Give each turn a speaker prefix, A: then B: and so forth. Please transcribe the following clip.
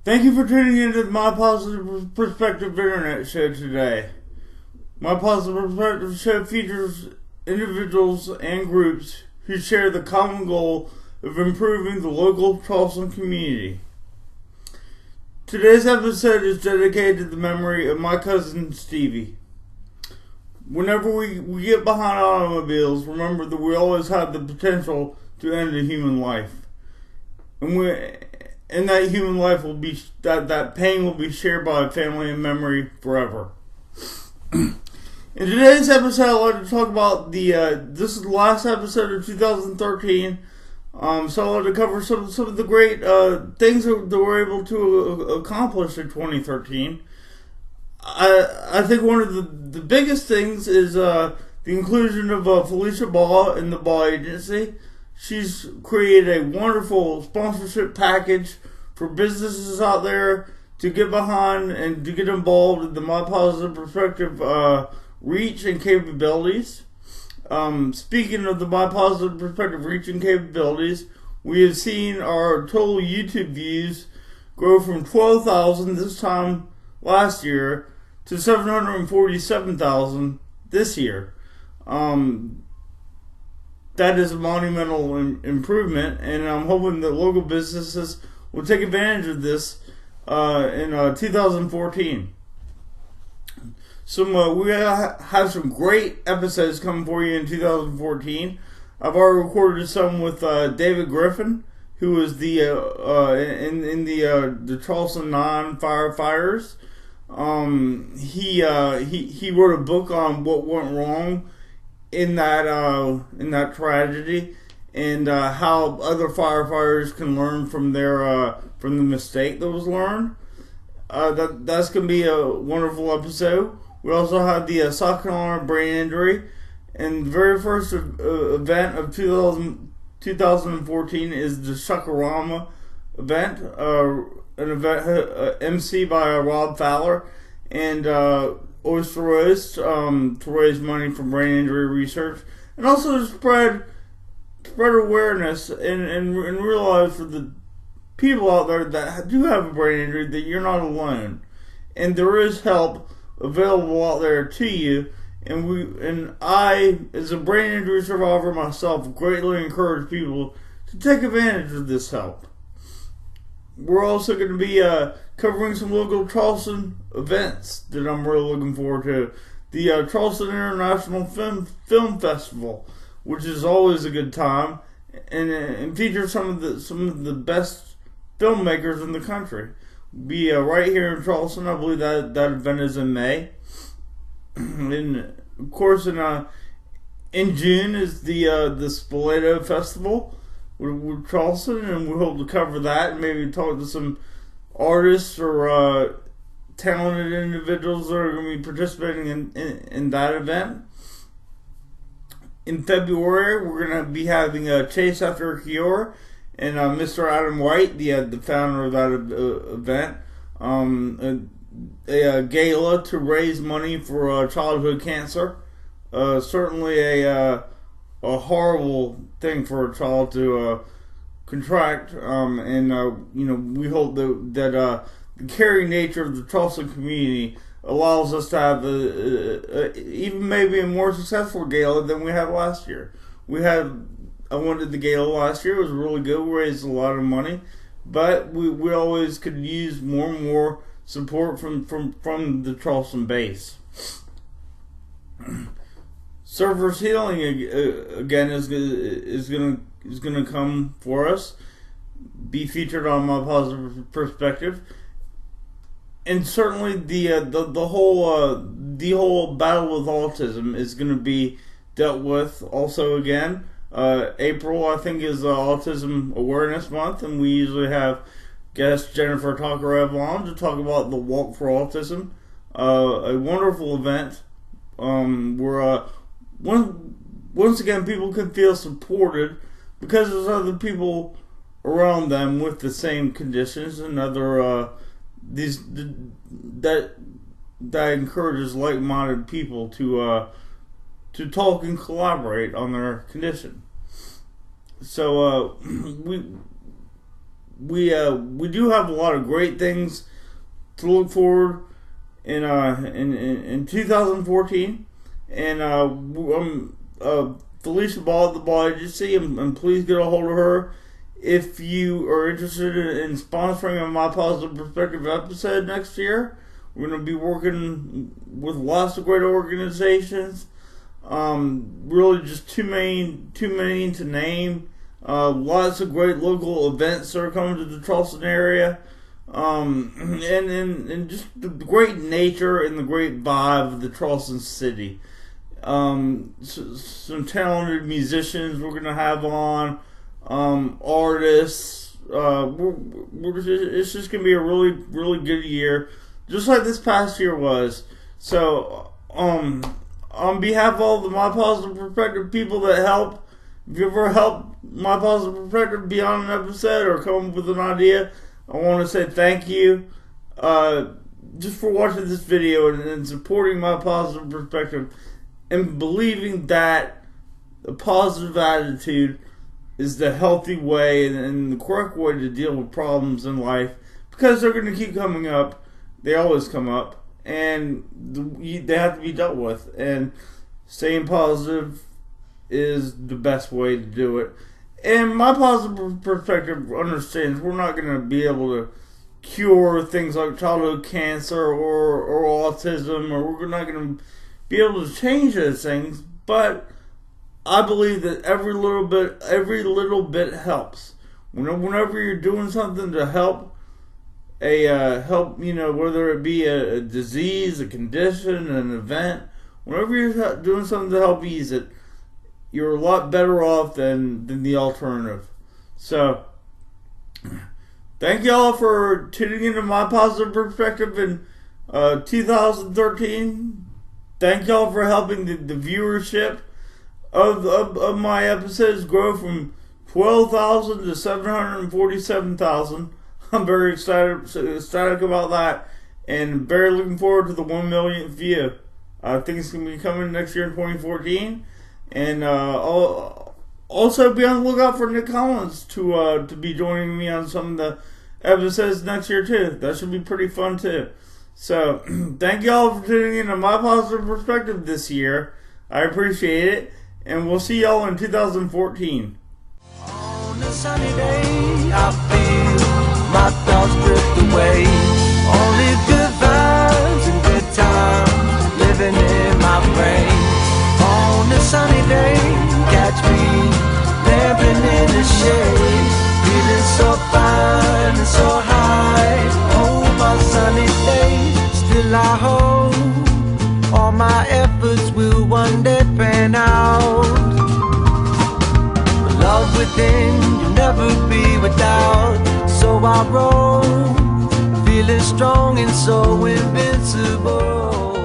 A: Thank you for tuning in to My Positive Perspective Internet Show today. My Positive Perspective Show features individuals and groups who share the common goal of improving the local Charleston community. Today's episode is dedicated to the memory of my cousin Stevie. Whenever we get behind automobiles, remember that we always have the potential to end a human life. And that human life will be, that pain will be shared by a family and memory forever. In today's episode, I'd like to talk about this is the last episode of 2013. So I'd like to cover some of the great things that we're able to accomplish in 2013. I think one of the biggest things is the inclusion of Felicia Ball in the Ball Agency. She's created a wonderful sponsorship package for businesses out there to get behind and to get involved in the My Positive Perspective reach and capabilities. Speaking of the My Positive Perspective reach and capabilities, we have seen our total YouTube views grow from 12,000 this time last year to 747,000 this year. That is a monumental improvement, and I'm hoping that local businesses will take advantage of this in 2014. We have some great episodes coming for you in 2014. I've already recorded some with David Griffin, who is the in the Charleston non-firefighters. He wrote a book on what went wrong in that tragedy, and how other firefighters can learn from from the mistake that was learned. That's gonna be a wonderful episode. We also have the South Carolina brain injury, and the very first event of 2014 is the Shuckarama event, an event MC by Rob Fowler and Oyster Roast to raise money for brain injury research, and also to spread awareness and realize for the people out there that do have a brain injury that you're not alone, and there is help available out there to you. And I, as a brain injury survivor myself, greatly encourage people to take advantage of this help. We're also going to be covering some local Charleston events that I'm really looking forward to. The Charleston International Film Festival, which is always a good time, and features some of the best filmmakers in the country. Be right here in Charleston. I believe that event is in May. And of course, in June is the Spoleto Festival with Charleston, and we hope to cover that and maybe talk to some artists or talented individuals that are going to be participating in that event. In February, we're going to be having a Chase After a Cure, and Mr. Adam White, the founder of that event, a gala to raise money for childhood cancer. Certainly a horrible thing for a child to contract, and we hope that the caring nature of the Charleston community allows us to have even maybe a more successful gala than we had last year. I went to the gala last year. It was really good. We raised a lot of money, but we always could use more and more support from the Charleston base. Surfers Healing again is gonna come for us, be featured on My Positive Perspective, and certainly the whole battle with autism is gonna be dealt with also again. April, I think, is Autism Awareness Month, and we usually have guest Jennifer Tokarev on to talk about the Walk for Autism, a wonderful event where once again people can feel supported because there's other people around them with the same conditions, and other that encourages like-minded people to talk and collaborate on their condition. So we do have a lot of great things to look forward in 2014, and Felicia Ball at the Ball Agency, and please get a hold of her if you are interested in sponsoring a My Positive Perspective episode next year. We're going to be working with lots of great organizations. Really just too many to name. Lots of great local events that are coming to the Charleston area. And just the great nature and the great vibe of the Charleston city. Some talented musicians we're going to have on. Artists. It's just going to be a really, really good year. Just like this past year was. So, on behalf of all the My Positive Perspective people that help, if you ever help My Positive Perspective be on an episode or come up with an idea, I want to say thank you. Just for watching this video and supporting My Positive Perspective and believing that a positive attitude is the healthy way and the correct way to deal with problems in life, because they're going to keep coming up. They always come up, and they have to be dealt with. And staying positive is the best way to do it. And My Positive Perspective understands we're not going to be able to cure things like childhood cancer or autism, or we're not going to be able to change those things. But I believe that every little bit helps. Whenever you're doing something to help whether it be a disease, a condition, an event, whenever you're doing something to help ease it, you're a lot better off than the alternative. So, thank y'all for tuning into My Positive Perspective in 2013. Thank y'all for helping the viewership of my episodes grow from 12,000 to 747,000. I'm very ecstatic about that, and very looking forward to the 1 millionth view. I think it's going to be coming next year in 2014, and also be on the lookout for Nick Collins to be joining me on some of the episodes next year too. That should be pretty fun too. So thank y'all for tuning in to My Positive Perspective this year. I appreciate it, and we'll see y'all in 2014.
B: On a sunny day, I feel my thoughts drift away. Only good vibes and good times living in my brain. On a sunny day, catch me lamping in the shade, feeling so fine and so high. Oh, my sunny day, still I hope all my efforts will one day pan out. Love within, you'll never be without. So I roll, feeling strong and so invincible.